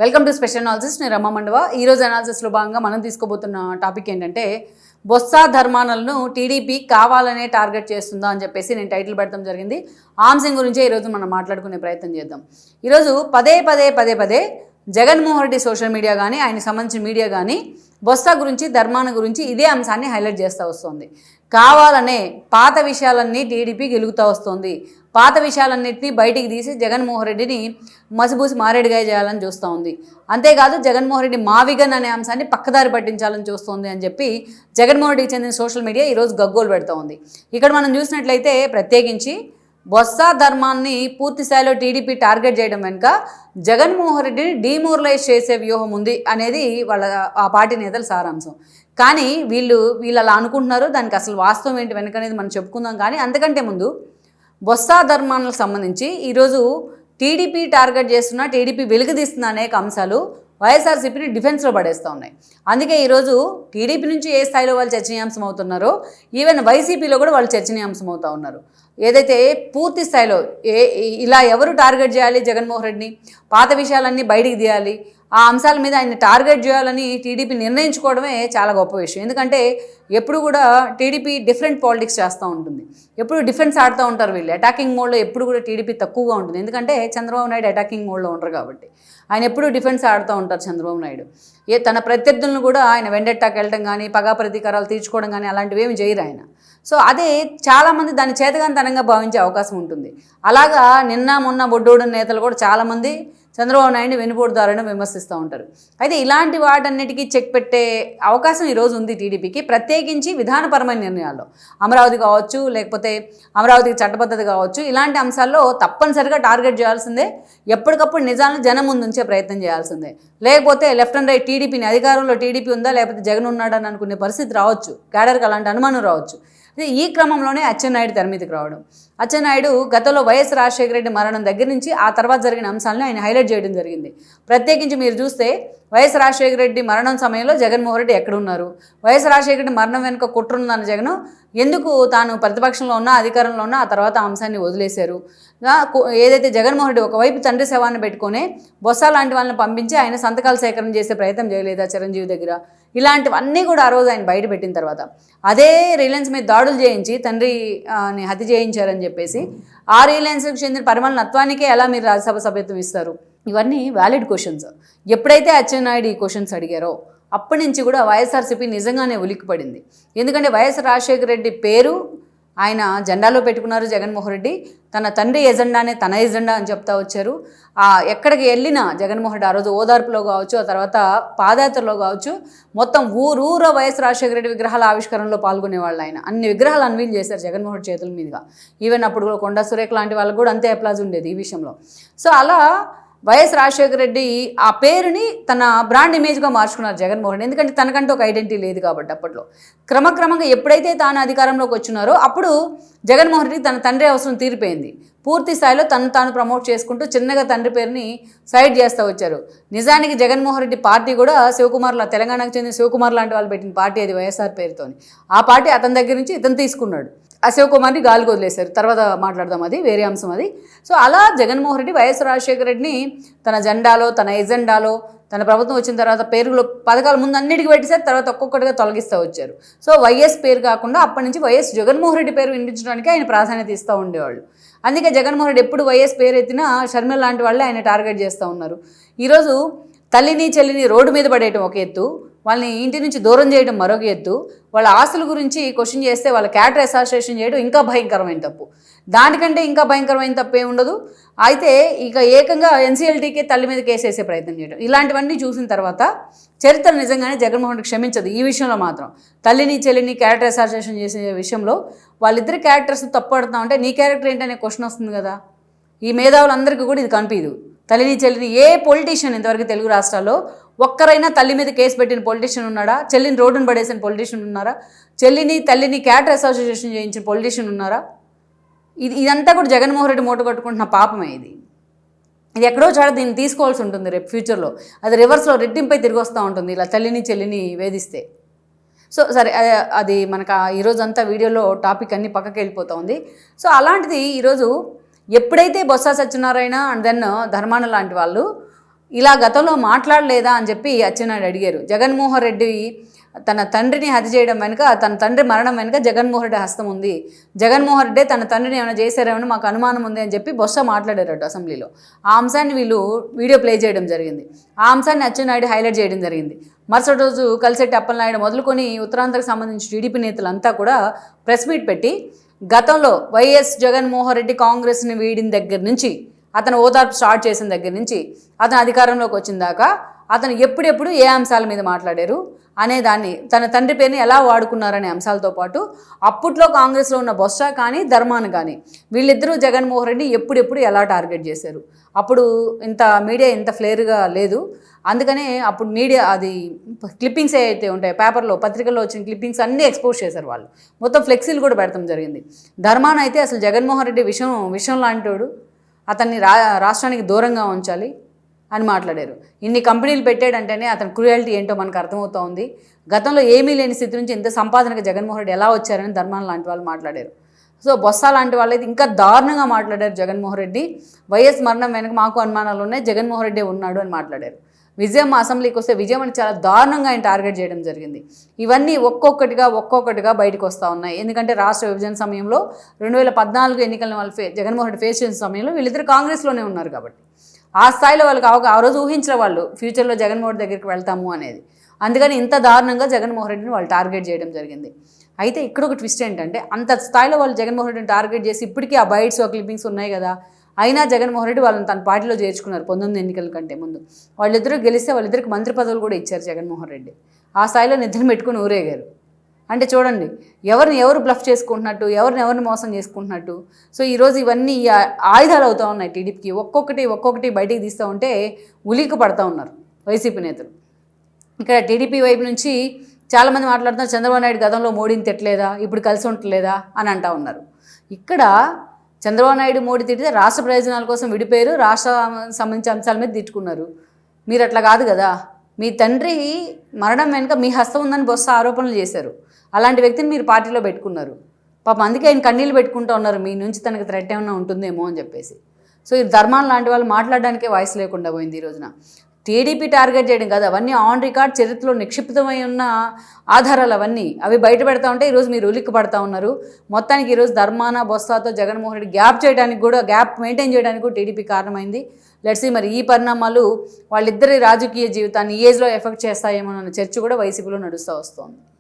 Welcome to special analysis. నేను రమ్మ మండవ. ఈరోజు అనాలిసిస్లో భాగంగా మనం తీసుకోబోతున్న టాపిక్ ఏంటంటే బొత్స ధర్మానలను టీడీపీ కావాలనే టార్గెట్ చేస్తుందా అని చెప్పేసి నేను టైటిల్ పెట్టడం జరిగింది. ఆ అంశం గురించే ఈరోజు మనం మాట్లాడుకునే ప్రయత్నం చేద్దాం. ఈరోజు పదే పదే జగన్మోహన్ రెడ్డి సోషల్ మీడియా కానీ ఆయనకు సంబంధించిన మీడియా కానీ బొత్స గురించి ధర్మాన గురించి ఇదే అంశాన్ని హైలైట్ చేస్తూ వస్తుంది. కావాలనే పాత విషయాలన్నీ టీడీపీ గెలుగుతూ వస్తుంది. పాత విషయాలన్నింటినీ బయటికి తీసి జగన్మోహన్ రెడ్డిని మసిబూసి మారేడుగా చేయాలని చూస్తూ ఉంది. అంతేకాదు జగన్మోహన్ రెడ్డి మావిగన్ అనే అంశాన్ని పక్కదారి పట్టించాలని చూస్తుంది అని చెప్పి జగన్మోహన్ రెడ్డికి చెందిన సోషల్ మీడియా ఈరోజు గగ్గోలు పెడుతూ ఉంది. ఇక్కడ మనం చూసినట్లయితే ప్రత్యేకించి బొత్స ధర్మాన్ని పూర్తి స్థాయిలో టీడీపీ టార్గెట్ చేయడం వెనుక జగన్మోహన్ రెడ్డిని డీమోరలైజ్ చేసే వ్యూహం ఉంది అనేది ఆ పార్టీ నేతల సారాంశం. కానీ వీళ్ళు అలా అనుకుంటున్నారు. దానికి అసలు వాస్తవం ఏంటి వెనక అనేది మనం చెప్పుకుందాం. కానీ అంతకంటే ముందు బొత్స ధర్మానికి సంబంధించి ఈరోజు టీడీపీ టార్గెట్ చేస్తున్న, టీడీపీ వెలుగుదీస్తున్న అనేక అంశాలు వైఎస్ఆర్సీపీని డిఫెన్స్లో పడేస్తూ ఉన్నాయి. అందుకే ఈరోజు టీడీపీ నుంచి ఏ స్థాయిలో వాళ్ళు చర్చనీయాంశం అవుతున్నారో ఈవెన్ వైసీపీలో కూడా వాళ్ళు చర్చనీయాంశం అవుతూ ఉన్నారు. ఏదైతే పూర్తి స్థాయిలో ఇలా ఎవరు టార్గెట్ చేయాలి జగన్మోహన్ రెడ్డిని, పాత విషయాలన్నీ బయటికి తీయాలి, ఆ అంశాల మీద ఆయన టార్గెట్ చేయాలని టీడీపీ నిర్ణయించుకోవడమే చాలా గొప్ప విషయం. ఎందుకంటే ఎప్పుడు కూడా టీడీపీ డిఫరెంట్ పాలిటిక్స్ చేస్తూ ఉంటుంది. ఎప్పుడు డిఫెన్స్ ఆడుతూ ఉంటారు వీళ్ళు. అటాకింగ్ మోడ్లో ఎప్పుడు కూడా టీడీపీ తక్కువగా ఉంటుంది. ఎందుకంటే చంద్రబాబు నాయుడు అటాకింగ్ మోడ్లో ఉంటారు కాబట్టి ఆయన ఎప్పుడూ డిఫెన్స్ ఆడుతూ ఉంటారు. చంద్రబాబు నాయుడు తన ప్రత్యర్థులను కూడా ఆయన వెండెట్టాకి వెళ్ళడం కానీ, పగా ప్రతీకారాలు తీర్చుకోవడం కానీ అలాంటివి ఏమి చేయరు ఆయన. సో అదే చాలామంది దాన్ని చేతగానితనంగా భావించే అవకాశం ఉంటుంది. అలాగా నిన్న మొన్న బొడ్డోడు నేతలు కూడా చాలామంది చంద్రబాబు నాయుడిని వెనుపోటుదారులను విమర్శిస్తూ ఉంటారు. అయితే ఇలాంటి వాటన్నిటికీ చెక్ పెట్టే అవకాశం ఈరోజు ఉంది టీడీపీకి. ప్రత్యేకించి విధానపరమైన నిర్ణయాల్లో అమరావతి కావచ్చు, లేకపోతే అమరావతికి చట్టబద్ధత కావచ్చు, ఇలాంటి అంశాల్లో తప్పనిసరిగా టార్గెట్ చేయాల్సిందే. ఎప్పటికప్పుడు నిజాలను జనం ముందు ఉంచే ప్రయత్నం చేయాల్సిందే. లేకపోతే లెఫ్ట్ అండ్ రైట్ టీడీపీని, అధికారంలో టీడీపీ ఉందా లేకపోతే జగన్ ఉన్నాడని అనుకునే పరిస్థితి రావచ్చు. క్యాడర్కి అలాంటి అనుమానం రావచ్చు. ఈ క్రమంలోనే అచ్చెన్నాయుడు తెరమీదకి రావడం. అచ్చెన్నాయుడు గతంలో వైఎస్ రాజశేఖర రెడ్డి మరణం దగ్గర నుంచి ఆ తర్వాత జరిగిన అంశాలను ఆయన హైలైట్ చేయడం జరిగింది. ప్రత్యేకించి మీరు చూస్తే వైఎస్ రాజశేఖర రెడ్డి మరణం సమయంలో జగన్మోహన్ రెడ్డి ఎక్కడున్నారు, వైఎస్ రాజశేఖర రెడ్డి మరణం వెనుక కుట్రుందన్న జగన్ ఎందుకు తాను ప్రతిపక్షంలో ఉన్నా అధికారంలో ఉన్నా ఆ తర్వాత అంశాన్ని వదిలేశారు. ఏదైతే జగన్మోహన్ రెడ్డి ఒకవైపు తండ్రి శవాన్ని పెట్టుకొని బొత్స లాంటి వాళ్ళని పంపించి ఆయన సంతకాలు సేకరణ చేసే ప్రయత్నం చేయలేదా చిరంజీవి దగ్గర? ఇలాంటివన్నీ కూడా ఆ రోజు ఆయన బయట పెట్టిన తర్వాత అదే రిలయన్స్ మీద దాడులు చేయించి తండ్రిని హత్య చేయించారని చెప్పేసి ఆ రిలయన్స్కి చెందిన పరిమళ నత్వానికే ఎలా మీరు రాజ్యసభ సభ్యత్వం ఇస్తారు? ఇవన్నీ వ్యాలిడ్ క్వశ్చన్స్. ఎప్పుడైతే అచ్చెన్నాయుడు ఈ క్వశ్చన్స్ అడిగారో అప్పటి నుంచి కూడా వైఎస్ఆర్సీపీ నిజంగానే ఉలిక్కిపడింది. ఎందుకంటే వైఎస్ రాజశేఖర రెడ్డి పేరు ఆయన జెండాలో పెట్టుకున్నారు జగన్మోహన్ రెడ్డి. తన తండ్రి ఎజెండానే తన ఎజెండా అని చెప్తా వచ్చారు. ఎక్కడికి వెళ్ళినా జగన్మోహన్ రెడ్డి ఆ రోజు ఓదార్పులో కావచ్చు, ఆ తర్వాత పాదయాత్రలో కావచ్చు, మొత్తం ఊరూర వైఎస్ రాజశేఖర రెడ్డి విగ్రహాల ఆవిష్కరణలో పాల్గొనేవాళ్ళు. ఆయన అన్ని విగ్రహాలు అన్వీల్ చేశారు జగన్మోహన్ రెడ్డి చేతుల మీదుగా. ఈవెన్ అప్పుడు కూడా కొండా సురేఖ లాంటి వాళ్ళకు కూడా అంతే అప్లాజ్ ఉండేది ఈ విషయంలో. సో అలా వైఎస్ రాజశేఖర రెడ్డి ఆ పేరుని తన బ్రాండ్ ఇమేజ్గా మార్చుకున్నారు జగన్మోహన్ రెడ్డి. ఎందుకంటే తనకంటూ ఒక ఐడెంటిటీ లేదు కాబట్టి. అప్పట్లో క్రమక్రమంగా ఎప్పుడైతే తాను అధికారంలోకి వచ్చినారో అప్పుడు జగన్మోహన్ రెడ్డి తన తండ్రి అవసరం తీరిపోయింది. పూర్తి స్థాయిలో తాను ప్రమోట్ చేసుకుంటూ చిన్నగా తండ్రి పేరుని సైడ్ చేస్తూ వచ్చారు. నిజానికి జగన్మోహన్ రెడ్డి పార్టీ కూడా శివకుమార్లా, తెలంగాణకు చెందిన శివకుమార్ లాంటి వాళ్ళు పెట్టిన పార్టీ అది వైఎస్ఆర్ పేరుతోని. ఆ పార్టీ అతని దగ్గర నుంచి ఇతను తీసుకున్నాడు. ఆ శివకుమార్ని గాలికి వదిలేశారు. తర్వాత మాట్లాడదాం, అది వేరే అంశం అది. సో అలా జగన్మోహన్ రెడ్డి వైఎస్ రాజశేఖర రెడ్డిని తన జెండాలో, తన ఎజెండాలో, తన ప్రభుత్వం వచ్చిన తర్వాత పేరులో పథకాల ముందు అన్నిటికీ పెట్టేశారు. తర్వాత ఒక్కొక్కటిగా తొలగిస్తూ వచ్చారు. సో వైఎస్ పేరు కాకుండా అప్పటి నుంచి వైఎస్ జగన్మోహన్ రెడ్డి పేరు వినిపించడానికి ఆయన ప్రాధాన్యత ఇస్తూ ఉండేవాళ్ళు. అందుకే జగన్మోహన్ రెడ్డి ఎప్పుడు వైఎస్ పేరు ఎత్తినా షర్మిల లాంటి వాళ్ళే ఆయన టార్గెట్ చేస్తూ ఉన్నారు. ఈరోజు తల్లిని చెల్లిని రోడ్డు మీద పడేయటం ఒక ఎత్తు, వాళ్ళని ఇంటి నుంచి దూరం చేయడం మరొక ఎత్తు, వాళ్ళ ఆస్తుల గురించి క్వశ్చన్ చేస్తే వాళ్ళ క్యారెక్టర్ అసోసియేషన్ చేయడం ఇంకా భయంకరమైన తప్పు. దానికంటే ఇంకా భయంకరమైన తప్పు ఏమి ఉండదు. అయితే ఇక ఏకంగా ఎన్సీఎల్టీకే తల్లి మీద కేసు వేసే ప్రయత్నం చేయడం, ఇలాంటివన్నీ చూసిన తర్వాత చరిత్ర నిజంగానే జగన్మోహన్ రెడ్డి క్షమించదు. ఈ విషయంలో మాత్రం తల్లిని చెల్లిని క్యారెక్టర్ అసోసియేషన్ చేసే విషయంలో వాళ్ళిద్దరి క్యారెక్టర్స్ తప్పడుతూ ఉంటే నీ క్యారెక్టర్ ఏంటనే క్వశ్చన్ వస్తుంది కదా. ఈ మేధావులందరికీ కూడా ఇది కనిపించదు. తల్లిని చెల్లిని ఏ పొలిటీషియన్ ఇంతవరకు తెలుగు రాష్ట్రాల్లో ఒక్కరైనా తల్లి మీద కేసు పెట్టిన పొలిటీషియన్ ఉన్నాడా? చెల్లిని రోడ్డును పడేసిన పొలిటీషియన్ ఉన్నారా? చెల్లిని తల్లిని క్యారెక్టర్ అసోసియేషన్ చేయించిన పొలిటీషియన్ ఉన్నారా? ఇదంతా కూడా జగన్మోహన్ రెడ్డి మూట కట్టుకుంటున్న పాపమే. ఇది ఎక్కడో చాడ దీన్ని తీసుకోవాల్సి ఉంటుంది రేపు ఫ్యూచర్లో. అది రివర్స్లో రెట్టింపై తిరిగి వస్తూ ఉంటుంది ఇలా తల్లిని చెల్లిని వేధిస్తే. సో సరే, అది మనకు ఈరోజు అంతా వీడియోలో టాపిక్ అన్నీ పక్కకి వెళ్ళిపోతూ ఉంది. సో అలాంటిది ఈరోజు ఎప్పుడైతే బొత్స సత్యనారాయణ అండ్ దెన్ ధర్మాన లాంటి వాళ్ళు ఇలా గతంలో మాట్లాడలేదా అని చెప్పి అచ్చెన్నాయుడు అడిగారు. జగన్మోహన్ రెడ్డి తన తండ్రిని హత్య చేయడం వెనుక, తన తండ్రి మరణం వెనుక జగన్మోహన్ రెడ్డి హస్తం ఉంది, జగన్మోహన్ రెడ్డి తన తండ్రిని ఏమైనా చేశారేమని మాకు అనుమానం ఉంది అని చెప్పి బొత్స మాట్లాడారట అసెంబ్లీలో. ఆ అంశాన్ని వీళ్ళు వీడియో ప్లే చేయడం జరిగింది. ఆ అంశాన్ని అచ్చెన్నాయుడు హైలైట్ చేయడం జరిగింది. మరుసటి రోజు కలిసెట్టి అప్పలనాయుడు మొదలుకొని ఉత్తరాంధ్రకు సంబంధించిన టీడీపీ నేతలంతా కూడా ప్రెస్ మీట్ పెట్టి గతంలో వైఎస్ జగన్మోహన్ రెడ్డి కాంగ్రెస్ని వీడిన దగ్గర నుంచి, అతను ఓదార్పు స్టార్ట్ చేసిన దగ్గర నుంచి అతను అధికారంలోకి వచ్చిన దాకా అతను ఎప్పుడెప్పుడు ఏ అంశాల మీద మాట్లాడారు అనే దాన్ని, తన తండ్రి పేరుని ఎలా వాడుకున్నారనే అంశాలతో పాటు అప్పట్లో కాంగ్రెస్లో ఉన్న బొత్స కానీ ధర్మాన కానీ వీళ్ళిద్దరూ జగన్మోహన్ రెడ్డి ఎప్పుడెప్పుడు ఎలా టార్గెట్ చేశారు. అప్పుడు ఇంత మీడియా ఇంత ఫ్లేర్గా లేదు, అందుకనే అప్పుడు మీడియా అది క్లిప్పింగ్స్ ఏవైతే ఉంటాయో పేపర్లో పత్రికల్లో వచ్చిన క్లిప్పింగ్స్ అన్నీ ఎక్స్పోజ్ చేశారు వాళ్ళు. మొత్తం ఫ్లెక్సీలు కూడా పెడతాం జరిగింది. ధర్మాన అయితే అసలు జగన్మోహన్ రెడ్డి విషయం లాంటివాడు, అతన్ని రాష్ట్రానికి దూరంగా ఉంచాలి అని మాట్లాడారు. ఇన్ని కంపెనీలు పెట్టాడంటేనే అతని క్రూయాలిటీ ఏంటో మనకు అర్థమవుతూ ఉంది. గతంలో ఏమీ లేని స్థితి నుంచి ఇంత సంపాదనకు జగన్మోహన్ రెడ్డి ఎలా వచ్చారని ధర్మాన లాంటి వాళ్ళు మాట్లాడారు. సో బొత్స లాంటి వాళ్ళైతే ఇంకా దారుణంగా మాట్లాడారు. జగన్మోహన్ రెడ్డి వైఎస్ మరణం వెనక మాకు అనుమానాలు ఉన్నాయి, జగన్మోహన్ రెడ్డి ఉన్నాడు అని మాట్లాడారు. విజయం అసెంబ్లీకి వస్తే విజయం అని చాలా దారుణంగా ఆయన టార్గెట్ చేయడం జరిగింది. ఇవన్నీ ఒక్కొక్కటిగా బయటకు వస్తూ ఉన్నాయి. ఎందుకంటే రాష్ట్ర విభజన సమయంలో 2014 ఎన్నికలను వాళ్ళు జగన్మోహన్ రెడ్డి ఫేస్ చేసిన సమయంలో వీళ్ళిద్దరు కాంగ్రెస్లోనే ఉన్నారు కాబట్టి ఆ స్థాయిలో వాళ్ళకి ఆ రోజు ఊహించిన వాళ్ళు ఫ్యూచర్లో జగన్మోహన్ రెడ్డి దగ్గరికి వెళ్తాము అనేది. అందుకని ఇంత దారుణంగా జగన్మోహన్ రెడ్డిని వాళ్ళు టార్గెట్ చేయడం జరిగింది. అయితే ఇక్కడ ఒక ట్విస్ట్ ఏంటంటే అంత స్థాయిలో వాళ్ళు జగన్మోహన్ రెడ్డిని టార్గెట్ చేసి ఇప్పటికీ ఆ బైట్స్ క్లిప్పింగ్స్ ఉన్నాయి కదా, అయినా జగన్మోహన్ రెడ్డి వాళ్ళని తన పార్టీలో చేర్చుకున్నారు 19 ఎన్నికల కంటే ముందు. వాళ్ళిద్దరూ గెలిస్తే వాళ్ళిద్దరికి మంత్రి పదవులు కూడా ఇచ్చారు జగన్మోహన్ రెడ్డి. ఆ స్థాయిలో నిద్రను పెట్టుకుని ఊరేగారు. అంటే చూడండి ఎవరిని ఎవరు బ్లఫ్ చేసుకుంటున్నట్టు, ఎవరిని మోసం చేసుకుంటున్నట్టు. సో ఈరోజు ఇవన్నీ ఆయుధాలు అవుతూ ఉన్నాయి టీడీపీకి. ఒక్కొక్కటి బయటికి తీస్తూ ఉంటే ఉలిక్కి పడుతూ ఉన్నారు వైసీపీ నేతలు. ఇక్కడ టీడీపీ వైపు నుంచి చాలామంది మాట్లాడుతున్నారు చంద్రబాబు నాయుడు గతంలో మోడీని తిట్టలేదా, ఇప్పుడు కలిసి ఉండలేదా అని అంటూ ఉన్నారు. ఇక్కడ చంద్రబాబు నాయుడు మోడీ తిట్టితే రాష్ట్ర ప్రయోజనాల కోసం విడిపోయారు, రాష్ట్ర సంబంధించిన అంశాల మీద తిట్టుకున్నారు. మీరు అట్లా కాదు కదా, మీ తండ్రి మరణం వెనుక మీ హస్తం ఉందని బొత్స ఆరోపణలు చేశారు. అలాంటి వ్యక్తిని మీరు పార్టీలో పెట్టుకున్నారు. పాపం అందుకే ఆయన కన్నీళ్ళు పెట్టుకుంటూ ఉన్నారు, మీ నుంచి తనకు థ్రెట్ ఏమైనా ఉంటుందేమో అని చెప్పేసి. సో ఈ ధర్మాన్ లాంటి వాళ్ళు మాట్లాడడానికే వాయిస్ లేకుండా పోయింది ఈ రోజున. టీడీపీ టార్గెట్ చేయడం కాదు, అవన్నీ ఆన్ రికార్డ్ చరిత్రలో నిక్షిప్తమై ఉన్న ఆధారాలు అవన్నీ. అవి బయట పెడతా ఉంటే ఈరోజు మీరు ఉలిక్కి పడతా ఉన్నారు. మొత్తానికి ఈరోజు ధర్మాన బొత్సతో జగన్మోహన్ రెడ్డి గ్యాప్ మెయింటైన్ చేయడానికి కూడా టీడీపీ కారణమైంది. లెట్స్ సీ మరి ఈ పరిణామాలు వాళ్ళిద్దరి రాజకీయ జీవితాన్ని ఈ ఏజ్లో ఎఫెక్ట్ చేస్తాయేమో అన్న చర్చ కూడా వైసీపీలో నడుస్తూ వస్తోంది.